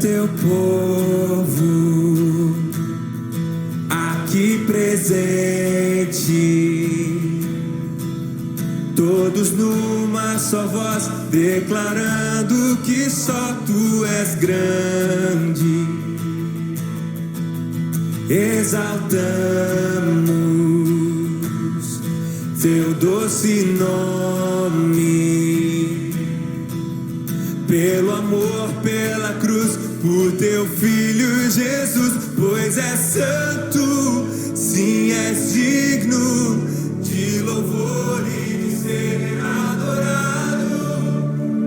teu povo aqui presente, todos numa só voz, declarando que só tu és grande. Exaltamos teu doce nome, pelo amor, pela cruz, por teu Filho Jesus, pois és santo, sim, és digno de louvor e de ser adorado.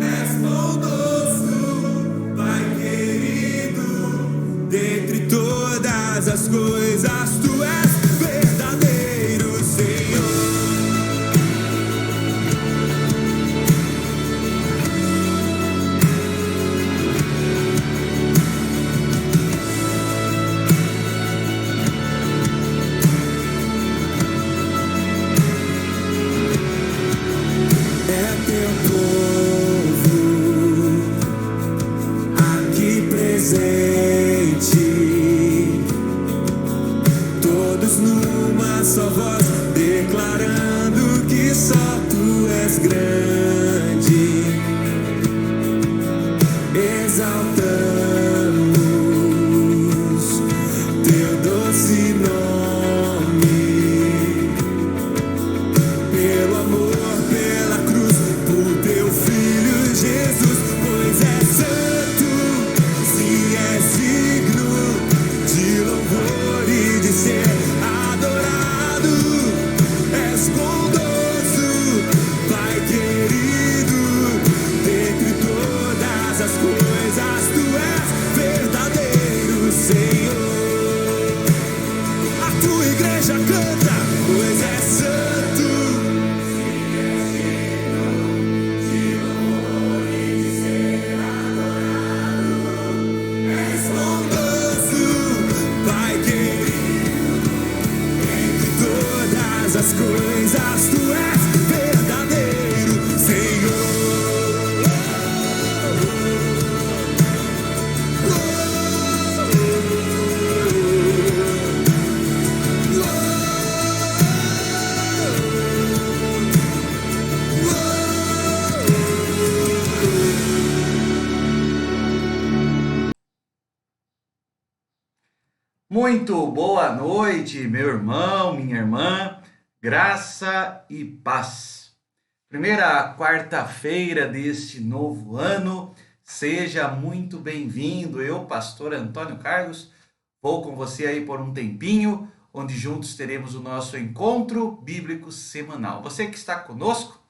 És bondoso, Pai querido, dentre todas as coisas, tu és verdadeiro, Senhor. Todos numa só voz, declarando que só tu és grande. Exaltamos teu doce nome, pelo amor, pela cruz, por teu Filho Jesus, pois és santo, sim, és digno de louvor e de ser adorado. És bondoso, Pai querido, dentre todas as coisas, tu és verdadeiro, Senhor. A tua igreja canta, pois és santo, sim, és digno de louvor e de ser adorado. És bondoso, Pai querido, entre todas as coisas, tu és verdadeiro, Senhor. Muito boa noite, meu irmão, minha irmã, graça e paz. Primeira quarta-feira deste novo ano, seja muito bem-vindo. Eu, pastor Antônio Carlos, vou com você aí por um tempinho, onde juntos teremos o nosso encontro bíblico semanal. Você que está conosco,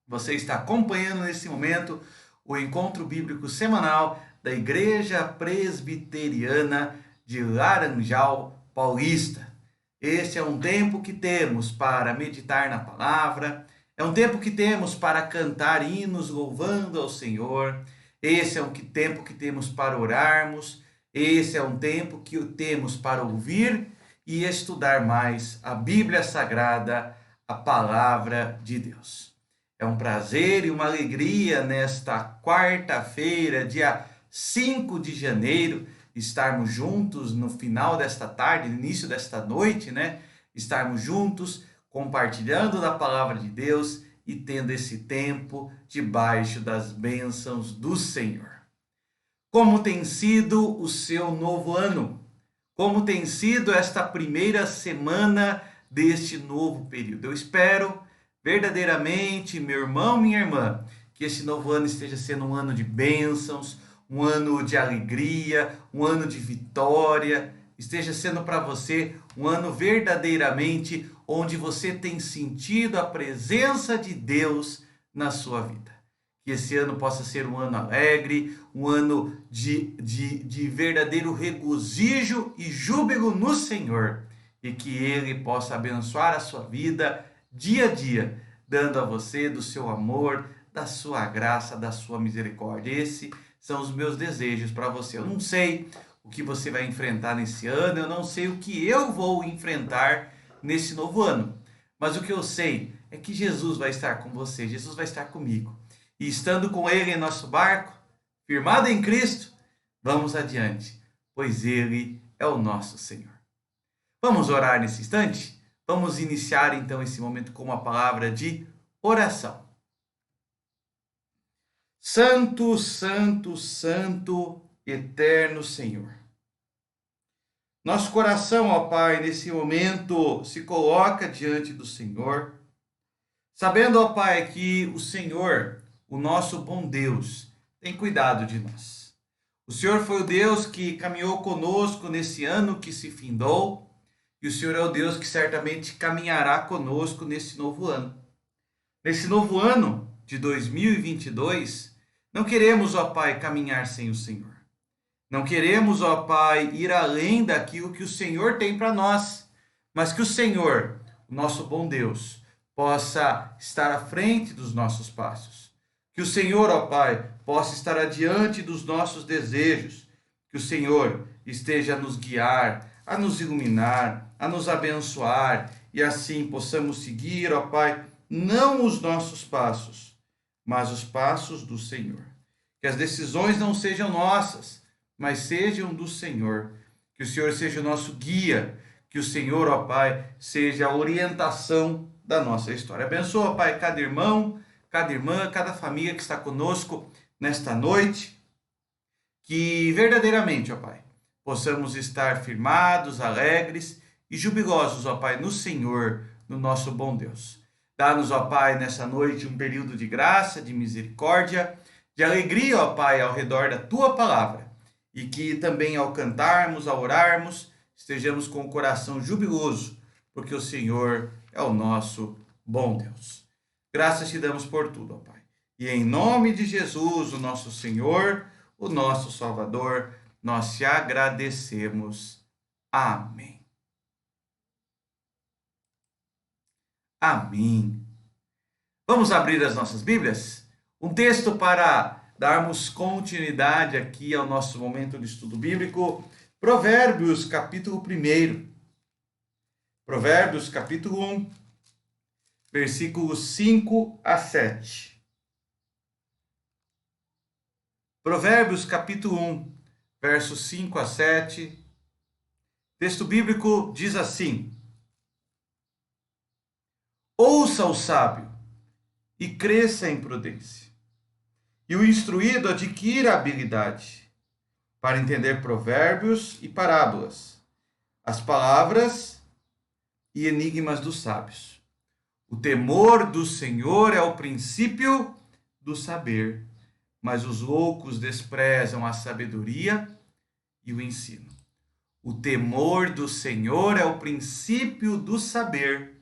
você está acompanhando nesse momento o encontro bíblico semanal da Igreja Presbiteriana de Laranjal Paulista. Este é um tempo que temos para meditar na palavra, é um tempo que temos para cantar hinos louvando ao Senhor, esse é um tempo que temos para orarmos, esse é um tempo que temos para ouvir e estudar mais a Bíblia Sagrada, a palavra de Deus. É um prazer e uma alegria nesta quarta-feira, dia 5 de janeiro, estarmos juntos no final desta tarde, no início desta noite, né? Estarmos juntos, compartilhando da palavra de Deus e tendo esse tempo debaixo das bênçãos do Senhor. Como tem sido o seu novo ano? Como tem sido esta primeira semana deste novo período? Eu espero verdadeiramente, meu irmão, minha irmã, que este novo ano esteja sendo um ano de bênçãos, um ano de alegria, um ano de vitória, esteja sendo para você um ano verdadeiramente onde você tem sentido a presença de Deus na sua vida. Que esse ano possa ser um ano alegre, um ano de verdadeiro regozijo e júbilo no Senhor, e que Ele possa abençoar a sua vida dia a dia, dando a você do seu amor, da sua graça, da sua misericórdia. Esse são os meus desejos para você. Eu não sei o que você vai enfrentar nesse ano, eu não sei o que eu vou enfrentar nesse novo ano, mas o que eu sei é que Jesus vai estar com você, Jesus vai estar comigo. E estando com Ele em nosso barco, firmado em Cristo, Vamos adiante, pois Ele é o nosso Senhor. Vamos orar nesse instante? Vamos iniciar então esse momento com uma palavra de oração. Santo, santo, santo, eterno Senhor. Nosso coração, ó Pai, nesse momento se coloca diante do Senhor, sabendo, ó Pai, que o Senhor, o nosso bom Deus, tem cuidado de nós. O Senhor foi o Deus que caminhou conosco nesse ano que se findou, e o Senhor é o Deus que certamente caminhará conosco nesse novo ano. Nesse novo ano de 2022, não queremos, ó Pai, caminhar sem o Senhor. Não queremos, ó Pai, ir além daquilo que o Senhor tem para nós, mas que o Senhor, o nosso bom Deus, possa estar à frente dos nossos passos. Que o Senhor, ó Pai, possa estar adiante dos nossos desejos. Que o Senhor esteja a nos guiar, a nos iluminar, a nos abençoar e assim possamos seguir, ó Pai, não os nossos passos, mas os passos do Senhor. Que as decisões não sejam nossas, mas sejam do Senhor. Que o Senhor seja o nosso guia, que o Senhor, ó Pai, seja a orientação da nossa história. Abençoa, Pai, cada irmão, cada irmã, cada família que está conosco nesta noite, que verdadeiramente, ó Pai, possamos estar firmados, alegres e jubilosos, ó Pai, no Senhor, no nosso bom Deus. Dá-nos, ó Pai, nessa noite um período de graça, de misericórdia, de alegria, ó Pai, ao redor da Tua palavra. E que também ao cantarmos, ao orarmos, estejamos com o coração jubiloso, porque o Senhor é o nosso bom Deus. Graças te damos por tudo, ó Pai. E em nome de Jesus, o nosso Senhor, o nosso Salvador, nós te agradecemos. Amém. Amém. Vamos abrir as nossas Bíblias? Um texto para darmos continuidade aqui ao nosso momento de estudo bíblico. Provérbios, capítulo 1. Provérbios, capítulo 1, versículos 5 a 7. Provérbios, capítulo 1, versos 5 a 7. Texto bíblico diz assim: Ouça o sábio e cresça em prudência, e o instruído adquira habilidade para entender provérbios e parábolas, as palavras e enigmas dos sábios. O temor do Senhor é o princípio do saber, mas os loucos desprezam a sabedoria e o ensino. O temor do Senhor é o princípio do saber,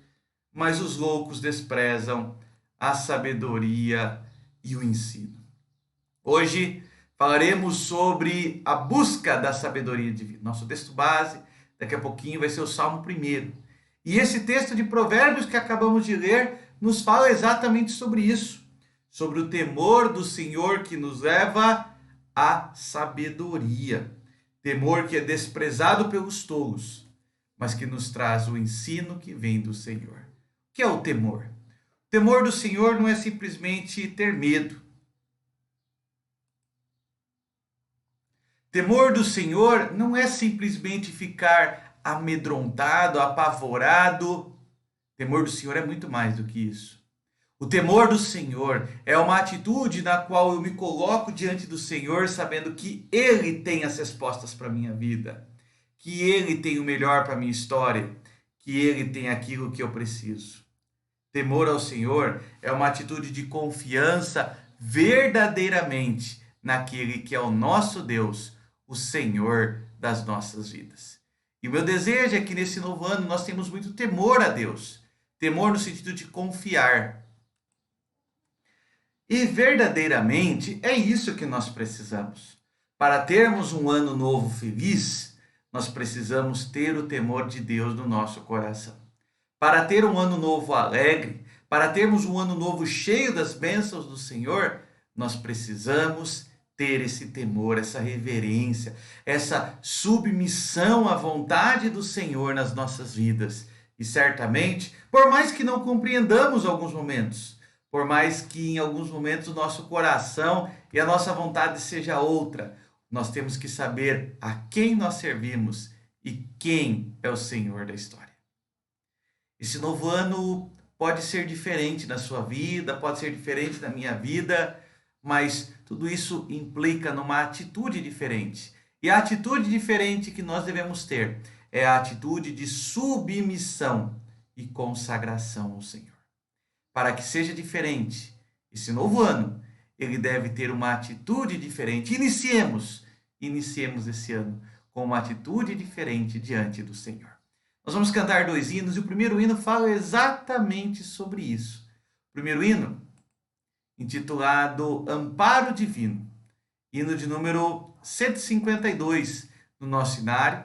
mas os loucos desprezam a sabedoria e o ensino. Hoje falaremos sobre a busca da sabedoria divina. Nosso texto base, daqui a pouquinho, vai ser o Salmo 1. E esse texto de Provérbios que acabamos de ler nos fala exatamente sobre isso. Sobre o temor do Senhor que nos leva à sabedoria. Temor que é desprezado pelos tolos, mas que nos traz o ensino que vem do Senhor. O que é o temor? O temor do Senhor não é simplesmente ter medo. Temor do Senhor não é simplesmente ficar amedrontado, apavorado. Temor do Senhor é muito mais do que isso. O temor do Senhor é uma atitude na qual eu me coloco diante do Senhor sabendo que Ele tem as respostas para a minha vida, que Ele tem o melhor para a minha história, que Ele tem aquilo que eu preciso. Temor ao Senhor é uma atitude de confiança verdadeiramente naquele que é o nosso Deus, o Senhor das nossas vidas. E o meu desejo é que nesse novo ano nós tenhamos muito temor a Deus. Temor no sentido de confiar. E verdadeiramente é isso que nós precisamos. Para termos um ano novo feliz, nós precisamos ter o temor de Deus no nosso coração. Para ter um ano novo alegre, para termos um ano novo cheio das bênçãos do Senhor, nós precisamos ter esse temor, essa reverência, essa submissão à vontade do Senhor nas nossas vidas. E certamente, por mais que não compreendamos alguns momentos, por mais que em alguns momentos o nosso coração e a nossa vontade seja outra, nós temos que saber a quem nós servimos e quem é o Senhor da história. Esse novo ano pode ser diferente na sua vida, pode ser diferente na minha vida, mas tudo isso implica numa atitude diferente. E a atitude diferente que nós devemos ter é a atitude de submissão e consagração ao Senhor. Para que seja diferente esse novo ano, ele deve ter uma atitude diferente. Iniciemos esse ano com uma atitude diferente diante do Senhor. Nós vamos cantar 2 hinos e o primeiro hino fala exatamente sobre isso. O primeiro hino, intitulado Amparo Divino, hino de número 152 no nosso cenário,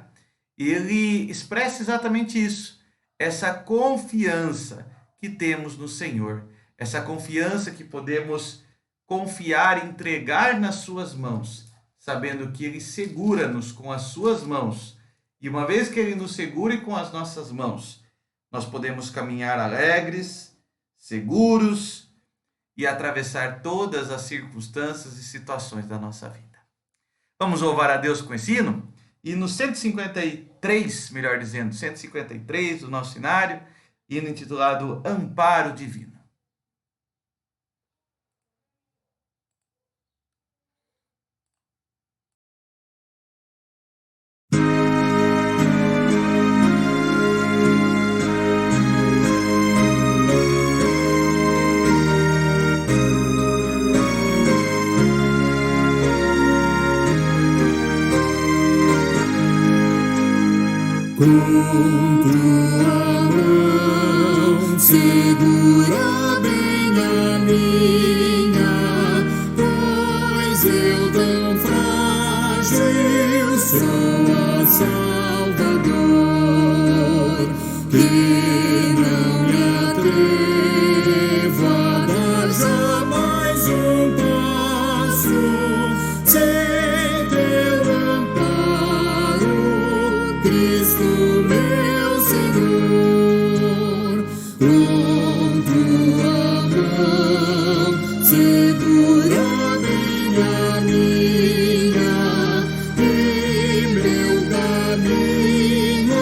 ele expressa exatamente isso, essa confiança que temos no Senhor, essa confiança que podemos confiar e entregar nas suas mãos, sabendo que Ele segura-nos com as suas mãos. E uma vez que Ele nos segure com as nossas mãos, nós podemos caminhar alegres, seguros e atravessar todas as circunstâncias e situações da nossa vida. Vamos louvar a Deus com esse hino? E no 153, melhor dizendo, 153 do nosso cenário, hino intitulado Amparo Divino. Com tua mão segura bem a minha, pois eu tão frágil sou a Salvador, que não me atrevo a dar jamais um passo sem teu amparo, Cristo meu Senhor. Com tua mão segura bem a minha, e meu caminho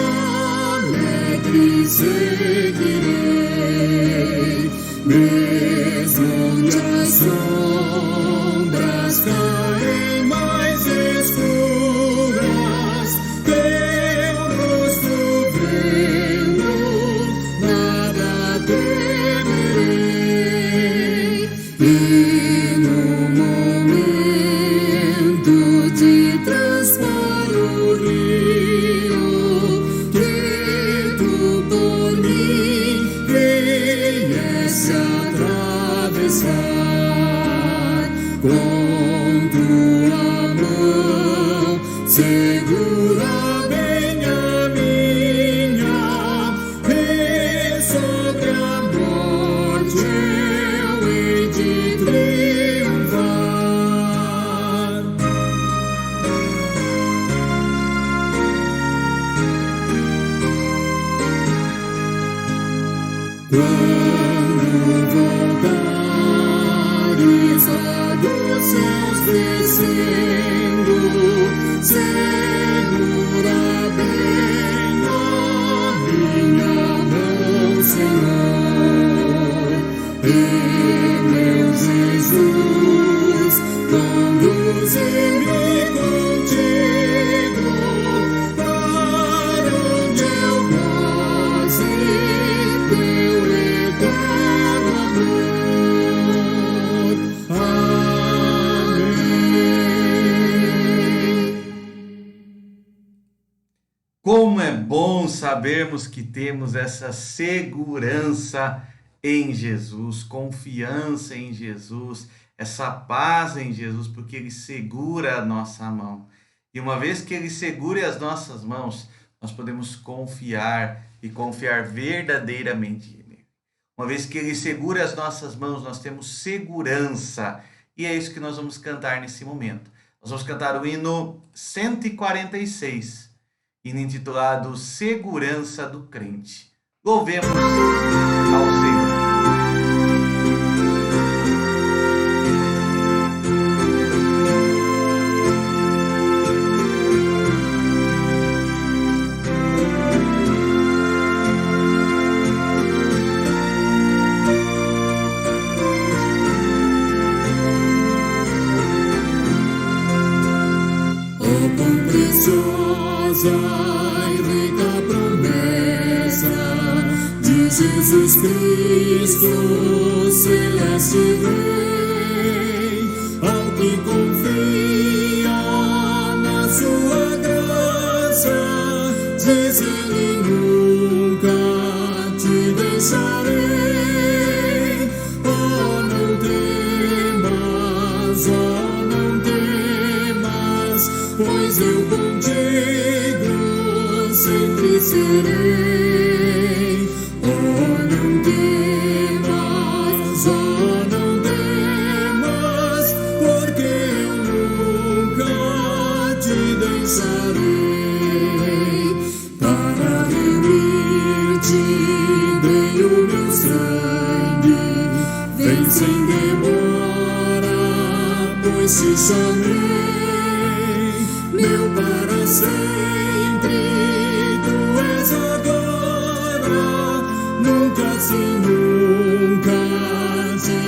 alegre seguirei, mesmo onde as sombras caem mais escuras, e no momento de transpor o rio, que tu por mim viesse atravessar, com tua mão segura bem a minha, e sobre a morte quando voltares lá dos céus descendo, segura bem a minha mão, Senhor. E meu Jesus, conduze-me contigo, para onde eu goze teu eterno amor. Amém. Como é bom sabermos que temos essa segurança em Jesus, confiança em Jesus, essa paz em Jesus, porque Ele segura a nossa mão. E uma vez que Ele segure as nossas mãos, nós podemos confiar e confiar verdadeiramente nele. Uma vez que Ele segura as nossas mãos, nós temos segurança. E é isso que nós vamos cantar nesse momento. Nós vamos cantar o hino 146, hino intitulado Segurança do Crente. Louvemos ao Senhor. Jesus Cristo, celeste Rei, ao que confia na sua graça, diz Ele: nunca te deixarei. Oh, não temas, pois eu contigo sempre serei. Oh, não temas, porque eu nunca te deixarei. Para remir-te dei o meu sangue, vem sem demora, pois te chamei. Meu para sempre, tu és agora, nunca te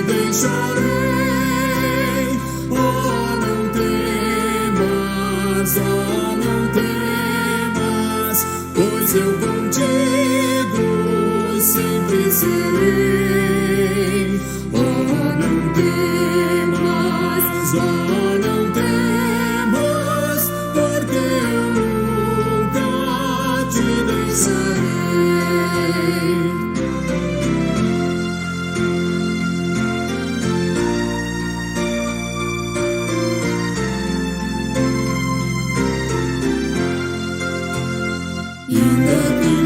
deixarei. Oh, não temas, pois eu contigo sempre serei. Oh, não temas, porque eu nunca te deixarei.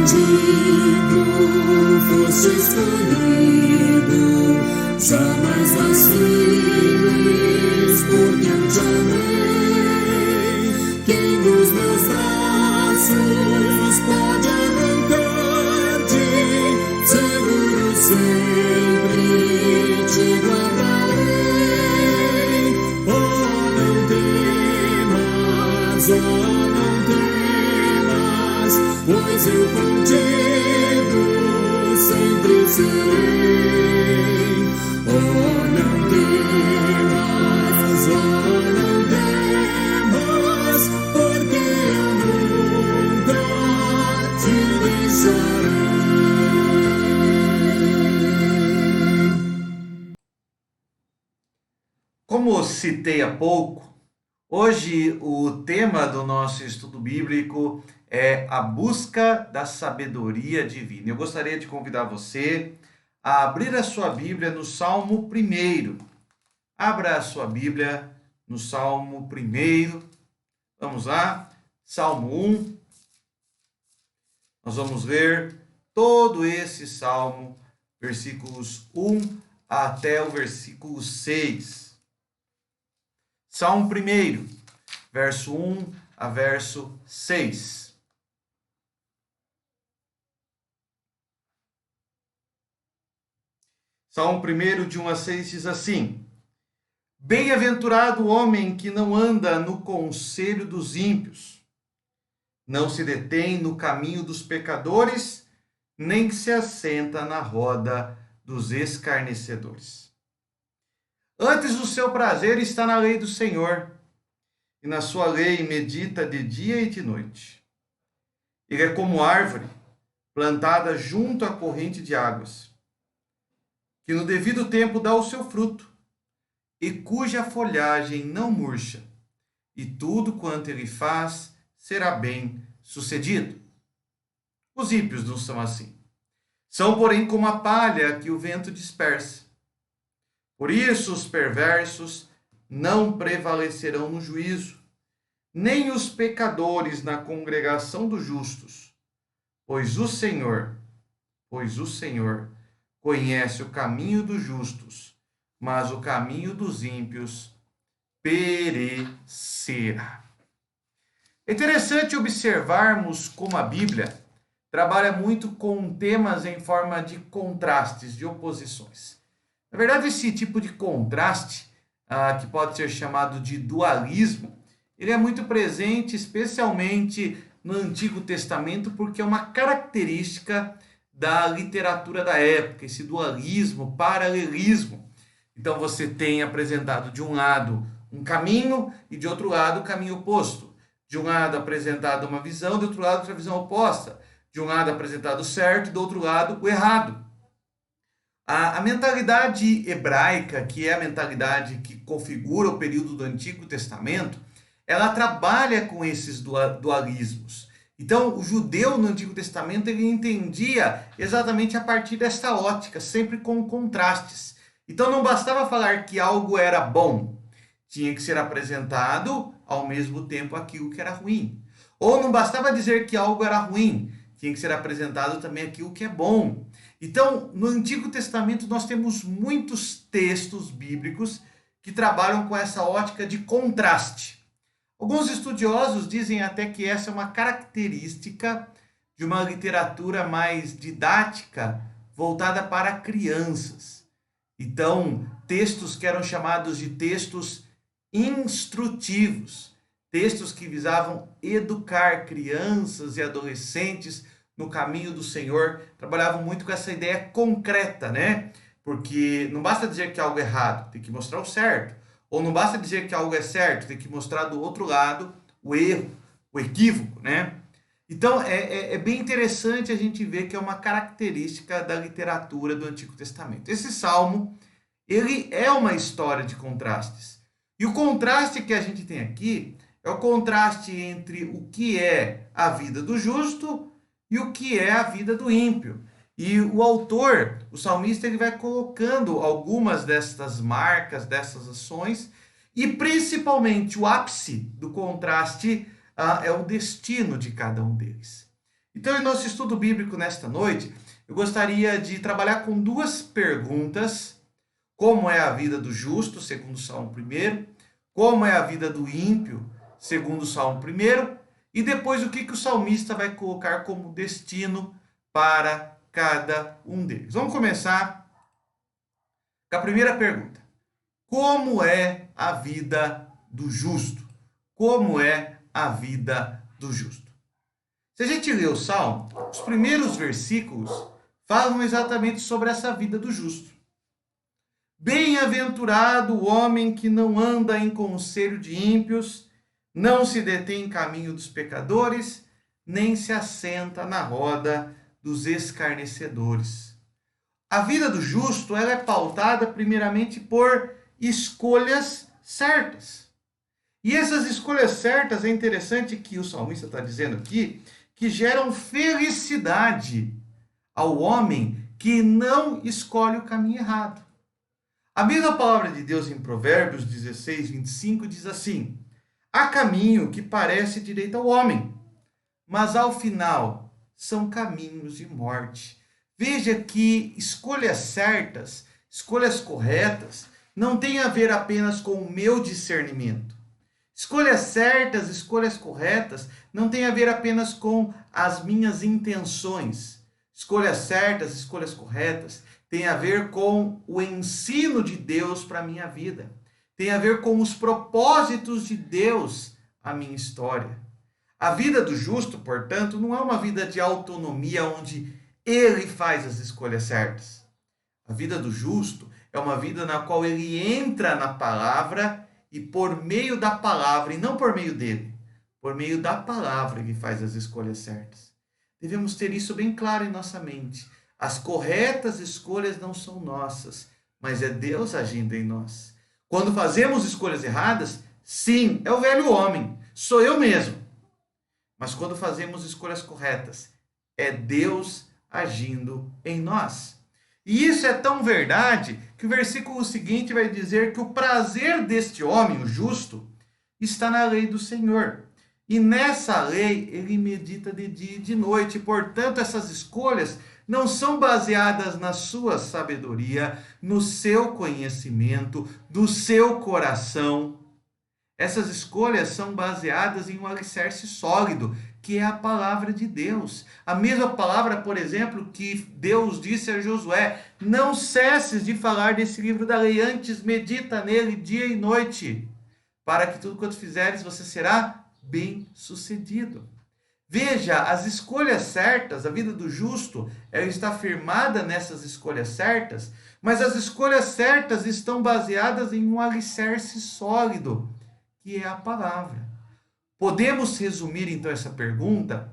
Indefendido, foste escolhido, jamais vaciles, porque eu te amei. Quem dos meus braços pode arrancar-te? Seguro sempre te guardarei. Oh, não temas, pois eu contigo sempre serei. Oh, não temas, porque eu nunca te deixarei. Como citei há pouco, hoje o tema do nosso estudo bíblico é a busca da sabedoria divina. Eu gostaria de convidar você a abrir a sua Bíblia no Salmo 1. Abra a sua Bíblia no Salmo 1. Vamos lá, Salmo 1. Nós vamos ler todo esse Salmo, versículos 1 até o versículo 6. Salmo 1, verso 1 a verso 6. Salmo 1, de 1 a 6, diz assim: Bem-aventurado o homem que não anda no conselho dos ímpios, não se detém no caminho dos pecadores, nem se assenta na roda dos escarnecedores. Antes o seu prazer está na lei do Senhor, e na sua lei medita de dia e de noite. Ele é como árvore plantada junto à corrente de águas, que no devido tempo dá o seu fruto, e cuja folhagem não murcha, e tudo quanto ele faz será bem sucedido. Os ímpios não são assim. São, porém, como a palha que o vento dispersa. Por isso os perversos não prevalecerão no juízo, nem os pecadores na congregação dos justos, pois o Senhor conhece o caminho dos justos, mas o caminho dos ímpios perecerá. É interessante observarmos como a Bíblia trabalha muito com temas em forma de contrastes, de oposições. Na verdade, esse tipo de contraste, que pode ser chamado de dualismo, ele é muito presente, especialmente no Antigo Testamento, porque é uma característica da literatura da época, esse dualismo, paralelismo. Então você tem apresentado de um lado um caminho e de outro lado o caminho oposto. De um lado apresentado uma visão, de outro lado outra visão oposta. De um lado apresentado o certo e do outro lado o errado. A mentalidade hebraica, que é a mentalidade que configura o período do Antigo Testamento, ela trabalha com esses dualismos. Então, o judeu no Antigo Testamento ele entendia exatamente a partir dessa ótica, sempre com contrastes. Então, não bastava falar que algo era bom, tinha que ser apresentado ao mesmo tempo aquilo que era ruim. Ou não bastava dizer que algo era ruim, tinha que ser apresentado também aquilo que é bom. Então, no Antigo Testamento, nós temos muitos textos bíblicos que trabalham com essa ótica de contraste. Alguns estudiosos dizem até que essa é uma característica de uma literatura mais didática, voltada para crianças. Então, textos que eram chamados de textos instrutivos, textos que visavam educar crianças e adolescentes no caminho do Senhor, trabalhavam muito com essa ideia concreta, né? Porque não basta dizer que algo é errado, tem que mostrar o certo. Ou não basta dizer que algo é certo, tem que mostrar do outro lado o erro, o equívoco, né? Então, é bem interessante a gente ver que é uma característica da literatura do Antigo Testamento. Esse salmo, ele é uma história de contrastes. E o contraste que a gente tem aqui é o contraste entre o que é a vida do justo e o que é a vida do ímpio. E o autor, o salmista, ele vai colocando algumas destas marcas, dessas ações, e principalmente o ápice do contraste é o destino de cada um deles. Então, em nosso estudo bíblico nesta noite, eu gostaria de trabalhar com duas perguntas: como é a vida do justo, segundo o Salmo 1, como é a vida do ímpio, segundo o Salmo 1, e depois o que o salmista vai colocar como destino para cada um deles. Vamos começar com a primeira pergunta. Como é a vida do justo? Como é a vida do justo? Se a gente lê o Salmo, os primeiros versículos falam exatamente sobre essa vida do justo. Bem-aventurado o homem que não anda em conselho de ímpios, não se detém em caminho dos pecadores, nem se assenta na roda dos escarnecedores. A vida do justo ela é pautada primeiramente por escolhas certas. E essas escolhas certas, é interessante que o salmista está dizendo aqui, que geram felicidade ao homem que não escolhe o caminho errado. A mesma palavra de Deus em Provérbios 16, 25 diz assim: há caminho que parece direito ao homem, mas ao final são caminhos de morte. Veja que escolhas certas, escolhas corretas, não tem a ver apenas com o meu discernimento. Escolhas certas, escolhas corretas, não tem a ver apenas com as minhas intenções. Escolhas certas, escolhas corretas, tem a ver com o ensino de Deus para a minha vida. Tem a ver com os propósitos de Deus à minha história. A vida do justo, portanto, não é uma vida de autonomia onde ele faz as escolhas certas. A vida do justo é uma vida na qual ele entra na palavra e por meio da palavra, e não por meio dele, por meio da palavra ele faz as escolhas certas. Devemos ter isso bem claro em nossa mente. As corretas escolhas não são nossas, mas é Deus agindo em nós. Quando fazemos escolhas erradas, sim, é o velho homem, sou eu mesmo. Mas quando fazemos escolhas corretas, é Deus agindo em nós. E isso é tão verdade que o versículo seguinte vai dizer que o prazer deste homem, o justo, está na lei do Senhor. E nessa lei ele medita de dia e de noite. Portanto, essas escolhas não são baseadas na sua sabedoria, no seu conhecimento, do seu coração. Essas escolhas são baseadas em um alicerce sólido, que é a palavra de Deus. A mesma palavra, por exemplo, que Deus disse a Josué: não cesses de falar desse livro da lei, antes medita nele dia e noite, para que tudo quanto fizeres você será bem-sucedido. Veja, as escolhas certas, a vida do justo, ela está firmada nessas escolhas certas, mas as escolhas certas estão baseadas em um alicerce sólido, que é a palavra. Podemos resumir então essa pergunta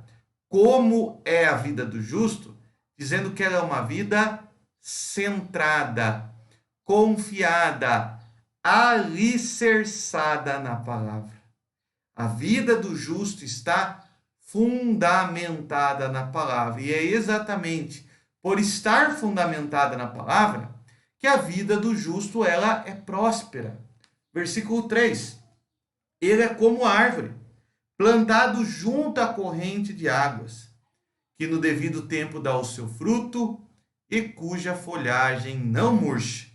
como é a vida do justo, dizendo que ela é uma vida centrada, confiada, alicerçada na palavra. A vida do justo está fundamentada na palavra. E é exatamente por estar fundamentada na palavra que a vida do justo ela é próspera. Versículo 3. Ele é como árvore, plantado junto à corrente de águas, que no devido tempo dá o seu fruto e cuja folhagem não murcha.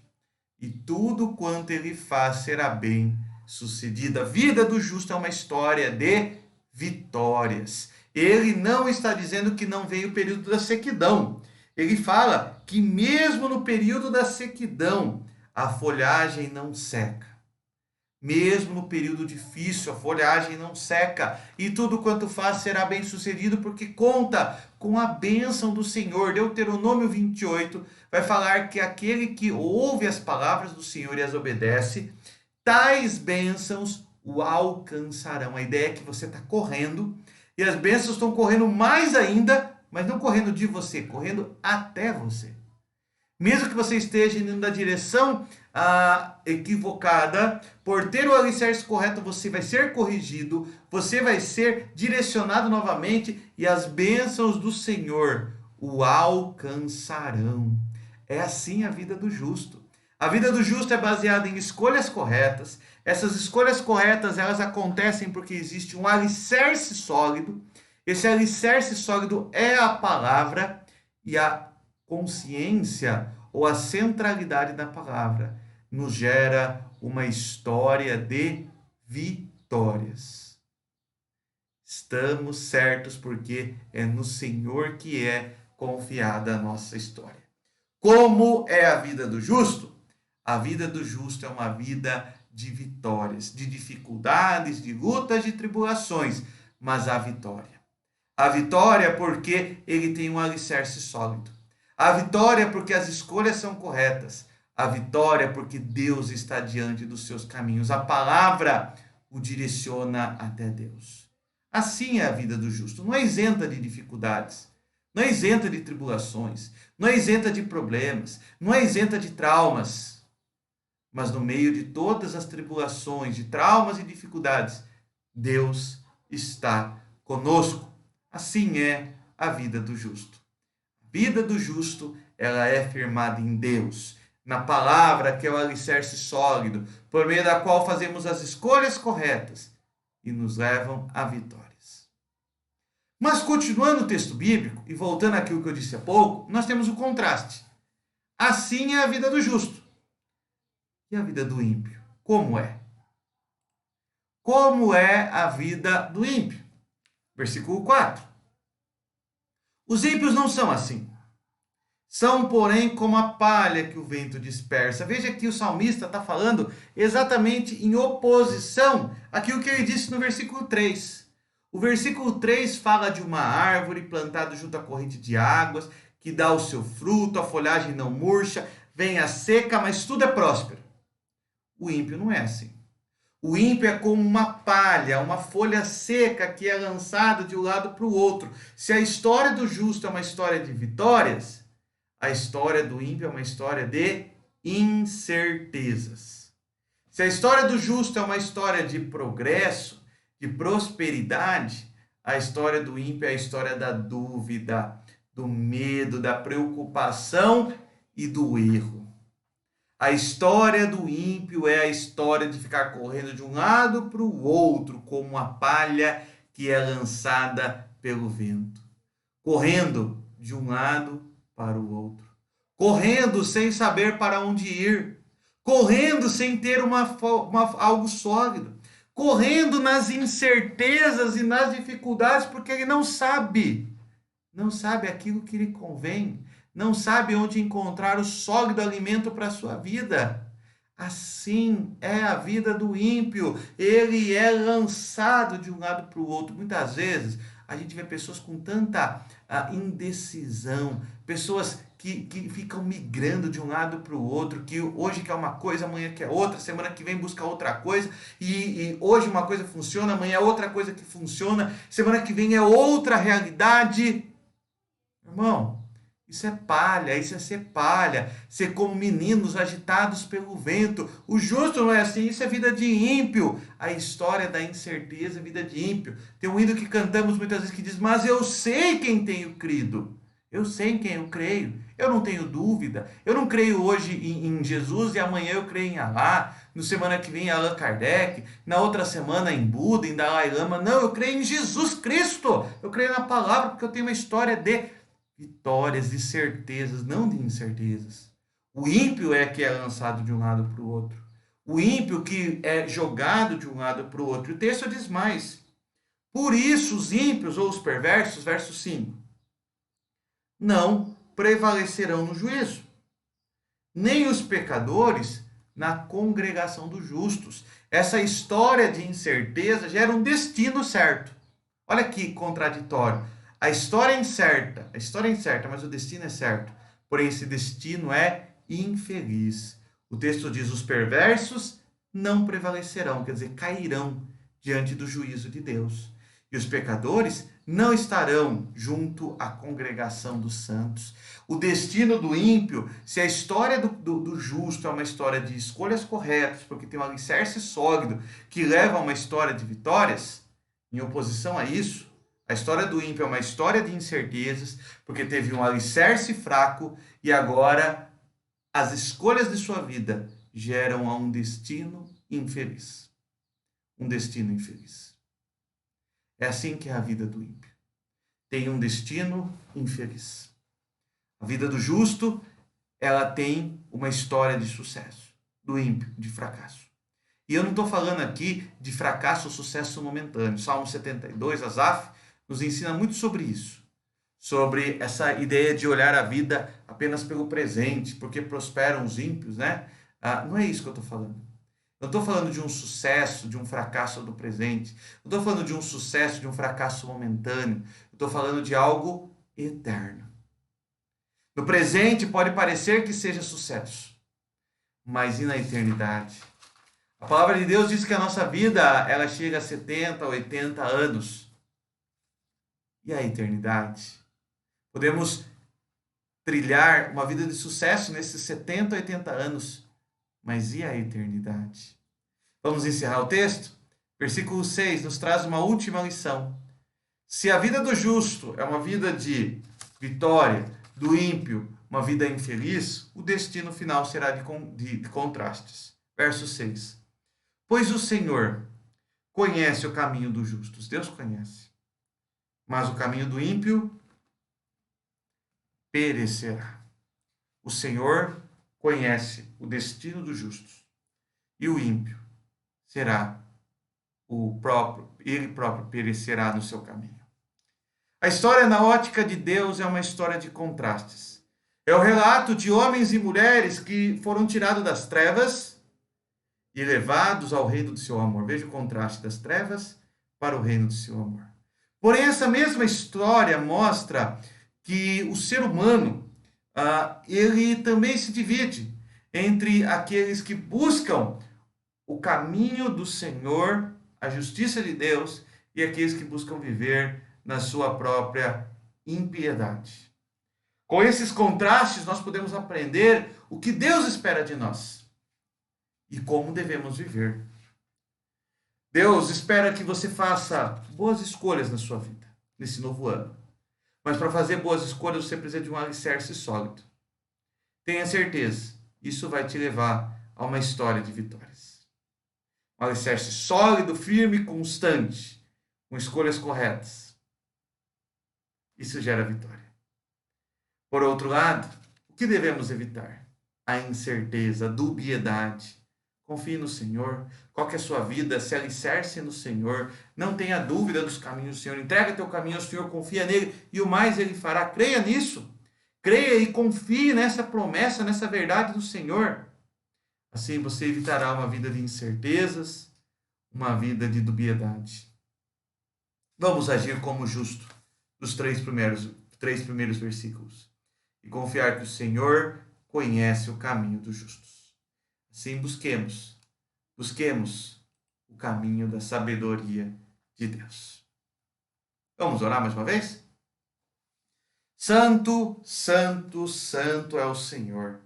E tudo quanto ele faz será bem sucedido. A vida do justo é uma história de vitórias. Ele não está dizendo que não veio o período da sequidão. Ele fala que mesmo no período da sequidão, a folhagem não seca. Mesmo no período difícil, a folhagem não seca. E tudo quanto faz será bem sucedido, porque conta com a bênção do Senhor. Deuteronômio 28 vai falar que aquele que ouve as palavras do Senhor e as obedece, tais bênçãos o alcançarão. A ideia é que você está correndo, e as bênçãos estão correndo mais ainda, mas não correndo de você, correndo até você. Mesmo que você esteja indo na direção equivocada, por ter o alicerce correto, você vai ser corrigido, você vai ser direcionado novamente, e as bênçãos do Senhor o alcançarão. É assim a vida do justo. A vida do justo é baseada em escolhas corretas. Essas escolhas corretas, elas acontecem porque existe um alicerce sólido. Esse alicerce sólido é a palavra, e a consciência ou a centralidade da palavra nos gera uma história de vitórias. Estamos certos porque é no Senhor que é confiada a nossa história. Como é a vida do justo? A vida do justo é uma vida de vitórias, de dificuldades, de lutas, de tribulações, mas a vitória. A vitória porque ele tem um alicerce sólido. A vitória porque as escolhas são corretas. A vitória porque Deus está diante dos seus caminhos. A palavra o direciona até Deus. Assim é a vida do justo. Não é isenta de dificuldades. Não é isenta de tribulações. Não é isenta de problemas. Não é isenta de traumas. Mas no meio de todas as tribulações, de traumas e dificuldades, Deus está conosco. Assim é a vida do justo. A vida do justo, ela é firmada em Deus, na palavra que é o alicerce sólido, por meio da qual fazemos as escolhas corretas e nos levam a vitórias. Mas continuando o texto bíblico e voltando àquilo que eu disse há pouco, nós temos o contraste. Assim é a vida do justo. E a vida do ímpio? Como é? Como é a vida do ímpio? Versículo 4. Os ímpios não são assim. São, porém, como a palha que o vento dispersa. Veja que o salmista está falando exatamente em oposição àquilo que ele disse no versículo 3. O versículo 3 fala de uma árvore plantada junto à corrente de águas, que dá o seu fruto, a folhagem não murcha, vem a seca, mas tudo é próspero. O ímpio não é assim. O ímpio é como uma palha, uma folha seca que é lançada de um lado para o outro. Se a história do justo é uma história de vitórias, a história do ímpio é uma história de incertezas. Se a história do justo é uma história de progresso, de prosperidade, a história do ímpio é a história da dúvida, do medo, da preocupação e do erro. A história do ímpio é a história de ficar correndo de um lado para o outro, como uma palha que é lançada pelo vento. Correndo de um lado para o outro. Correndo sem saber para onde ir. Correndo sem ter algo sólido. Correndo nas incertezas e nas dificuldades, porque ele não sabe. Não sabe aquilo que lhe convém. Não sabe onde encontrar o sólido alimento para a sua vida. Assim é a vida do ímpio. Ele é lançado de um lado para o outro. Muitas vezes a gente vê pessoas com tanta indecisão, pessoas que ficam migrando de um lado para o outro, que hoje quer uma coisa, amanhã quer outra, semana que vem busca outra coisa, e hoje uma coisa funciona, amanhã é outra coisa que funciona, semana que vem é outra realidade. Irmão, isso é palha, isso é ser palha, ser como meninos agitados pelo vento. O justo não é assim, isso é vida de ímpio. A história da incerteza é vida de ímpio. Tem um hino que cantamos muitas vezes que diz: mas eu sei quem tenho crido, eu sei em quem eu creio, eu não tenho dúvida. Eu não creio hoje em Jesus e amanhã eu creio em Alá, no semana que vem em Allan Kardec, na outra semana em Buda, em Dalai Lama. Não, eu creio em Jesus Cristo, eu creio na palavra porque eu tenho uma história de vitórias, de certezas, não de incertezas. O ímpio é que é lançado de um lado para o outro. O ímpio que é jogado de um lado para o outro. O texto diz mais: por isso os ímpios ou os perversos, verso 5, não prevalecerão no juízo, nem os pecadores na congregação dos justos. Essa história de incerteza gera um destino certo. Olha que contraditório. A história é incerta, mas o destino é certo. Porém, esse destino é infeliz. O texto diz: os perversos não prevalecerão, quer dizer, cairão diante do juízo de Deus. E os pecadores não estarão junto à congregação dos santos. O destino do ímpio, se a história do justo é uma história de escolhas corretas, porque tem um alicerce sólido que leva a uma história de vitórias, em oposição a isso, a história do ímpio é uma história de incertezas, porque teve um alicerce fraco e agora as escolhas de sua vida geram a um destino infeliz. Um destino infeliz. É assim que é a vida do ímpio. Tem um destino infeliz. A vida do justo, ela tem uma história de sucesso. Do ímpio, de fracasso. E eu não estou falando aqui de fracasso ou sucesso momentâneo. Salmo 72, Asaf, nos ensina muito sobre isso. Sobre essa ideia de olhar a vida apenas pelo presente, porque prosperam os ímpios, né? Não é isso que eu estou falando. Eu estou falando de um sucesso, de um fracasso do presente. Eu estou falando de um sucesso, de um fracasso momentâneo. Eu estou falando de algo eterno. No presente pode parecer que seja sucesso, mas e na eternidade? A palavra de Deus diz que a nossa vida, ela chega a 70, 80 anos. E a eternidade? Podemos trilhar uma vida de sucesso nesses 70, 80 anos. Mas e a eternidade? Vamos encerrar o texto? Versículo 6 nos traz uma última lição. Se a vida do justo é uma vida de vitória, do ímpio, uma vida infeliz, o destino final será de contrastes. Verso 6. Pois o Senhor conhece o caminho dos justos. Deus conhece. Mas o caminho do ímpio perecerá. O Senhor conhece o destino dos justos. E o ímpio será ele próprio perecerá no seu caminho. A história na ótica de Deus é uma história de contrastes. É o relato de homens e mulheres que foram tirados das trevas e levados ao reino do seu amor. Veja o contraste das trevas para o reino do seu amor. Porém, essa mesma história mostra que o ser humano, ele também se divide entre aqueles que buscam o caminho do Senhor, a justiça de Deus, e aqueles que buscam viver na sua própria impiedade. Com esses contrastes, nós podemos aprender o que Deus espera de nós e como devemos viver. Deus espera que você faça boas escolhas na sua vida, nesse novo ano. Mas para fazer boas escolhas, você precisa de um alicerce sólido. Tenha certeza, isso vai te levar a uma história de vitórias. Um alicerce sólido, firme, constante, com escolhas corretas. Isso gera vitória. Por outro lado, o que devemos evitar? A incerteza, a dubiedade. Confie no Senhor. Qual que é a sua vida? Se alicerce no Senhor. Não tenha dúvida dos caminhos do Senhor. Entrega teu caminho ao Senhor, confia nele e o mais ele fará. Creia nisso. Creia e confie nessa promessa, nessa verdade do Senhor. Assim você evitará uma vida de incertezas, uma vida de dubiedade. Vamos agir como justo dos três primeiros versículos e confiar que o Senhor conhece o caminho dos justos. Assim busquemos o caminho da sabedoria de Deus. Vamos orar mais uma vez? Santo, santo, santo é o Senhor.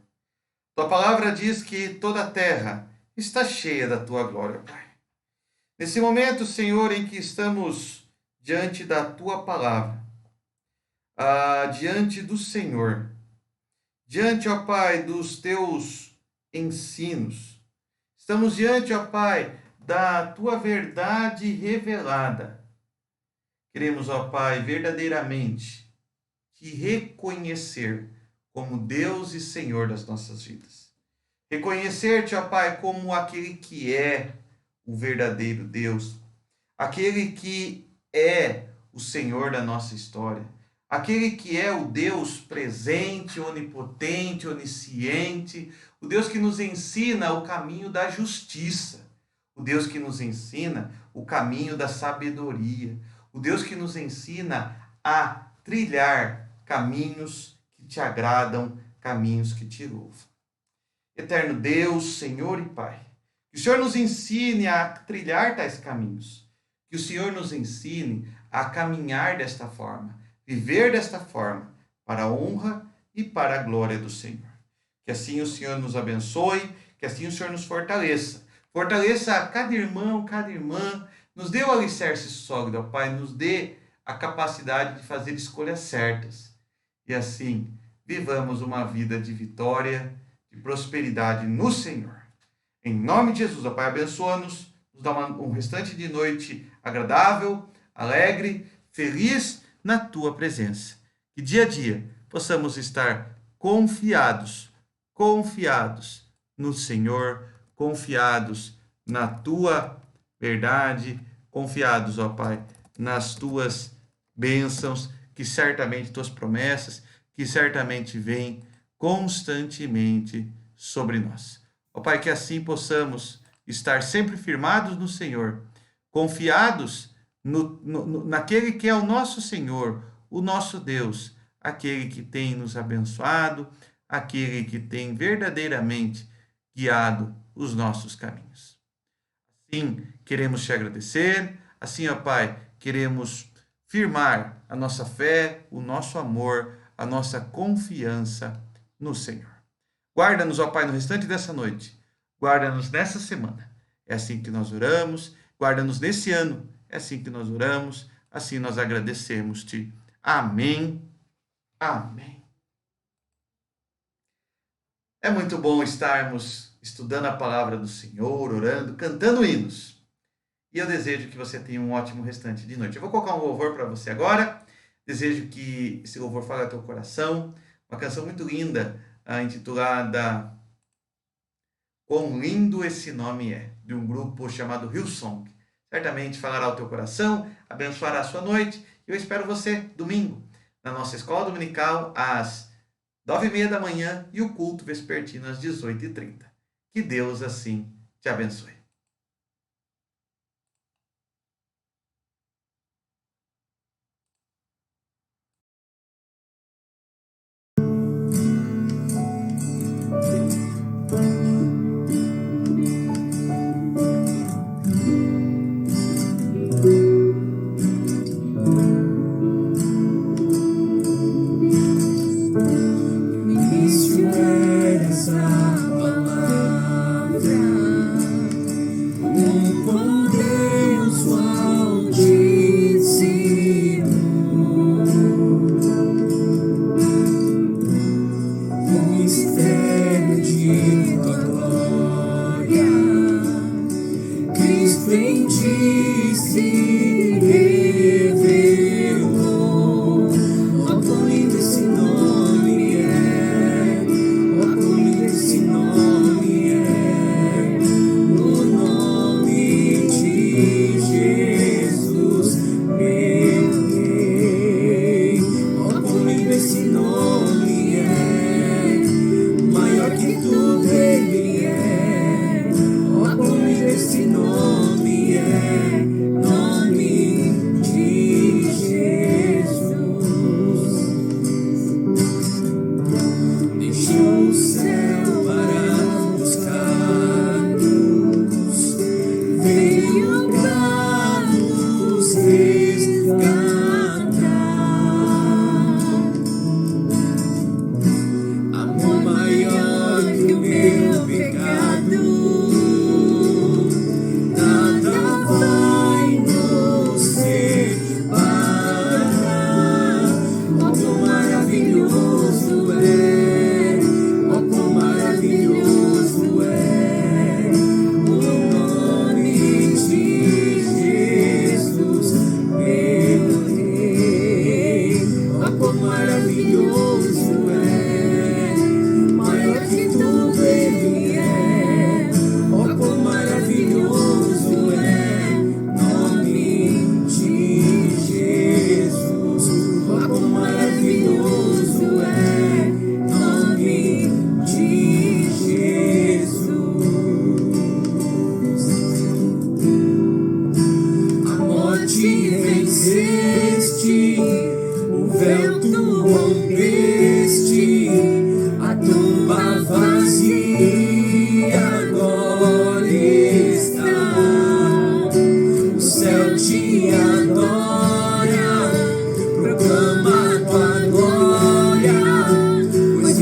Tua palavra diz que toda a terra está cheia da tua glória, Pai. Nesse momento, Senhor, em que estamos diante da tua palavra, diante do Senhor, diante, ó Pai, dos teus ensinos, estamos diante, ó Pai, da tua verdade revelada. Queremos, ó Pai, verdadeiramente te reconhecer como Deus e Senhor das nossas vidas. Reconhecer-te, ó Pai, como aquele que é o verdadeiro Deus, aquele que é o Senhor da nossa história, aquele que é o Deus presente, onipotente, onisciente, o Deus que nos ensina o caminho da justiça, o Deus que nos ensina o caminho da sabedoria, o Deus que nos ensina a trilhar caminhos que te agradam, caminhos que te louvam. Eterno Deus, Senhor e Pai, que o Senhor nos ensine a trilhar tais caminhos, que o Senhor nos ensine a caminhar desta forma, viver desta forma, para a honra e para a glória do Senhor. Que assim o Senhor nos abençoe, que assim o Senhor nos fortaleça. Fortaleça a cada irmão, cada irmã, nos dê o alicerce sólido, ó Pai, nos dê a capacidade de fazer escolhas certas. E assim, vivamos uma vida de vitória, de prosperidade no Senhor. Em nome de Jesus, ó Pai, abençoa-nos, nos dá um restante de noite agradável, alegre, feliz na Tua presença. Que dia a dia possamos estar confiados no Senhor, confiados na Tua verdade, confiados, ó Pai, nas Tuas bênçãos, que certamente Tuas promessas, que certamente vêm constantemente sobre nós. Ó Pai, que assim possamos estar sempre firmados no Senhor, confiados naquele que é o nosso Senhor, o nosso Deus, aquele que tem nos abençoado, aquele que tem verdadeiramente guiado os nossos caminhos. Assim, queremos te agradecer, assim, ó Pai, queremos firmar a nossa fé, o nosso amor, a nossa confiança no Senhor. Guarda-nos, ó Pai, no restante dessa noite. Guarda-nos nessa semana. É assim que nós oramos. Guarda-nos nesse ano. É assim que nós oramos. Assim nós agradecemos-te. Amém. Amém. É muito bom estarmos estudando a palavra do Senhor, orando, cantando hinos. E eu desejo que você tenha um ótimo restante de noite. Eu vou colocar um louvor para você agora. Desejo que esse louvor fale ao teu coração. Uma canção muito linda, intitulada Quão Lindo Esse Nome É, de um grupo chamado Hillsong. Certamente falará ao teu coração, abençoará a sua noite. Eu espero você domingo, na nossa escola dominical, às 9h30 da manhã e o culto vespertino às 18h30. Que Deus assim te abençoe.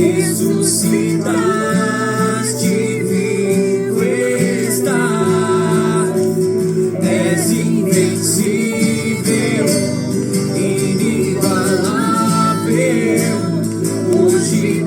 ressuscitaste, vivo está, és invencível, inigualável, hoje